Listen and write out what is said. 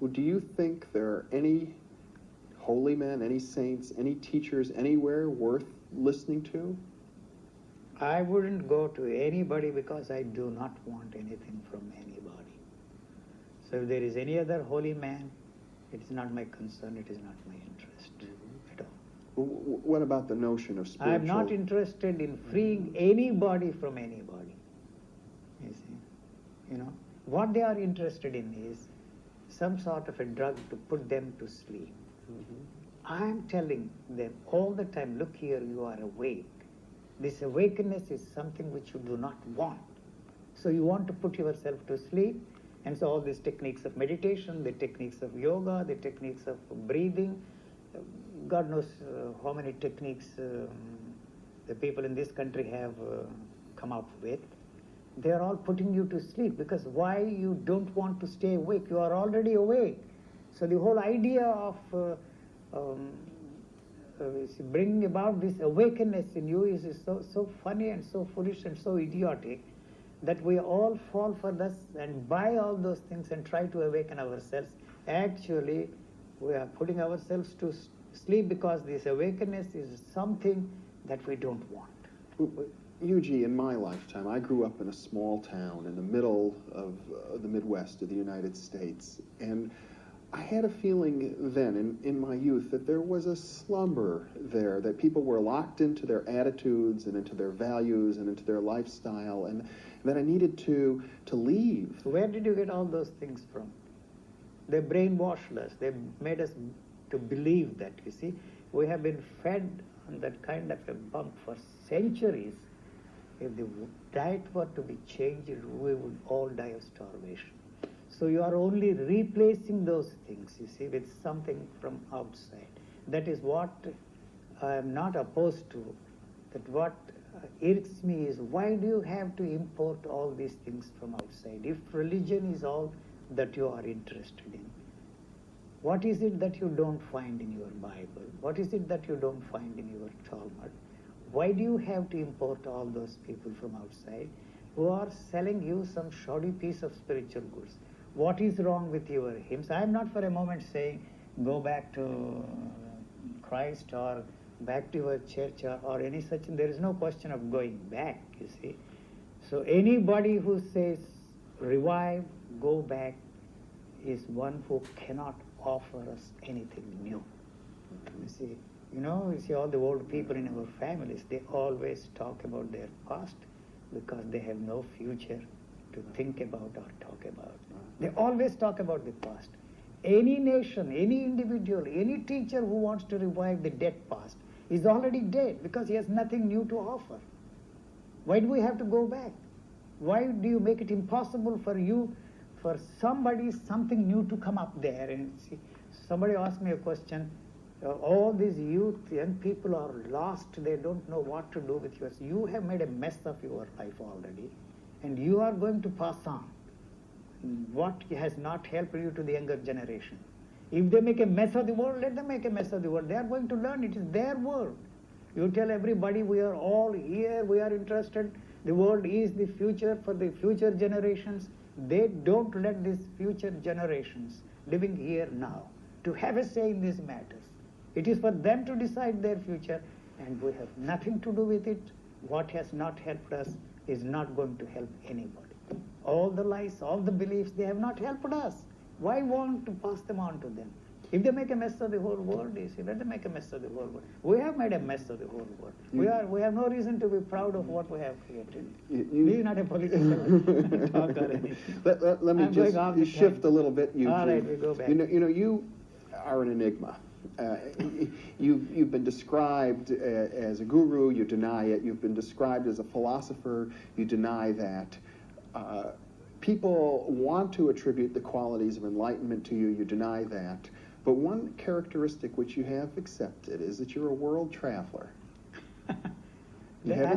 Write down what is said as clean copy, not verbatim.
Well, do you think there are any holy men, any saints, any teachers anywhere worth listening to? I wouldn't go to anybody because I do not want anything from anybody. So if there is any other holy man, it is not my concern, it is not my interest at all. What about the notion of spiritual... I am not interested in freeing anybody from anybody. You see, you know, what they are interested in is some sort of a drug to put them to sleep. I am telling them all the time, look here, you are awake. This awakeness is something which you do not want. So you want to put yourself to sleep, and so all these techniques of meditation, the techniques of yoga, the techniques of breathing, God knows how many techniques the people in this country have come up with. They are all putting you to sleep, because why you don't want to stay awake? You are already awake. So the whole idea of bringing about this awakeness in you is so funny and so foolish and so idiotic that we all fall for this and buy all those things and try to awaken ourselves. Actually, we are putting ourselves to sleep because this awakeness is something that we don't want. Eugene, in my lifetime, I grew up in a small town in the middle of the Midwest of the United States, and I had a feeling then in my youth that there was a slumber there, that people were locked into their attitudes and into their values and into their lifestyle, and that I needed to leave. Where did you get all those things from? They brainwashed us. They made us to believe that, you see. We have been fed on that kind of a bunk for centuries. If the diet were to be changed, we would all die of starvation. So you are only replacing those things, you see, with something from outside. That is what I am not opposed to. That what irks me is, why do you have to import all these things from outside? If religion is all that you are interested in, what is it that you don't find in your Bible? What is it that you don't find in your Talmud? Why do you have to import all those people from outside who are selling you some shoddy piece of spiritual goods? What is wrong with your hymns? I am not for a moment saying go back to Christ or back to your church or any such. There is no question of going back, you see. So anybody who says revive, go back, is one who cannot offer us anything new. You see, you see all the old people in our families, they always talk about their past because they have no future to think about or talk about. They always talk about the past. Any nation, any individual, any teacher who wants to revive the dead past is already dead because he has nothing new to offer. Why do we have to go back? Why do you make it impossible for somebody, something new to come up there? And see, somebody asked me a question. All these youth, young people are lost. They don't know what to do with yours. You have made a mess of your life already, and you are going to pass on what has not helped you to the younger generation. If they make a mess of the world, let them make a mess of the world. They are going to learn. It is their world. You tell everybody we are all here, we are interested. The world is the future for the future generations. They don't let these future generations living here now to have a say in these matters. It is for them to decide their future, and we have nothing to do with it. What has not helped us is not going to help anybody. All the lies, all the beliefs, they have not helped us. Why want to pass them on to them? If they make a mess of the whole world, you see, let them make a mess of the whole world. We have made a mess of the whole world. We have no reason to be proud of what we have created. This is not a political talk or anything. Let me just shift a little bit, Eugene. All right, we go back. You are an enigma. You've been described as a guru, you deny it. You've been described as a philosopher, you deny that. People want to attribute the qualities of enlightenment to you, you deny that. But one characteristic which you have accepted is that you're a world traveler. You haven't